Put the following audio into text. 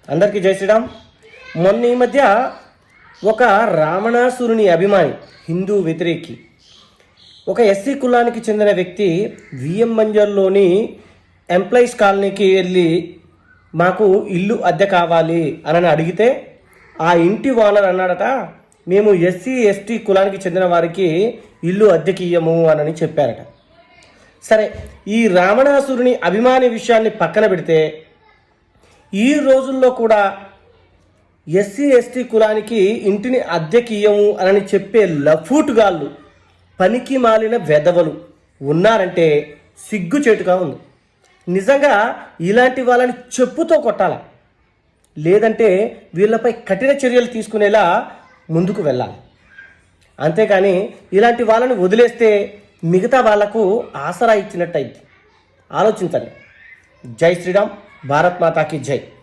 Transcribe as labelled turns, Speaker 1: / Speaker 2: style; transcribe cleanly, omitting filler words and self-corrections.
Speaker 1: అందరికీ జై శ్రీరామ్. మొన్న ఈ మధ్య ఒక రావణాసురుని అభిమాని, హిందూ వ్యతిరేకి, ఒక ఎస్సీ కులానికి చెందిన వ్యక్తి విఎం మంజర్లోని ఎంప్లాయీస్ కాలనీకి వెళ్ళి మాకు ఇల్లు అద్దె కావాలి అని అడిగితే ఆ ఇంటి ఓనర్ అన్నాడట, మేము ఎస్సీ ఎస్టీ కులానికి చెందిన వారికి ఇల్లు అద్దెకి ఇయ్యము అని చెప్పారట. సరే, ఈ రావణాసురుని అభిమాని విషయాన్ని పక్కన పెడితే ఈ రోజుల్లో కూడా ఎస్సీ ఎస్టీ కులానికి ఇంటిని అద్దెకి ఇయ్యము అని చెప్పే లఫూటుగాళ్ళు, పనికి మాలిన వెధవలు ఉన్నారంటే సిగ్గుచేటుగా ఉంది. నిజంగా ఇలాంటి వాళ్ళని చెప్పుతో కొట్టాలి, లేదంటే వీళ్ళపై కఠిన చర్యలు తీసుకునేలా ముందుకు వెళ్ళాలి. అంతేకాని ఇలాంటి వాళ్ళని వదిలేస్తే మిగతా వాళ్లకు ఆసరా ఇచ్చినట్టు అయింది. ఆలోచించండి. జై శ్రీరామ్. భారత్ మాతాకి జై.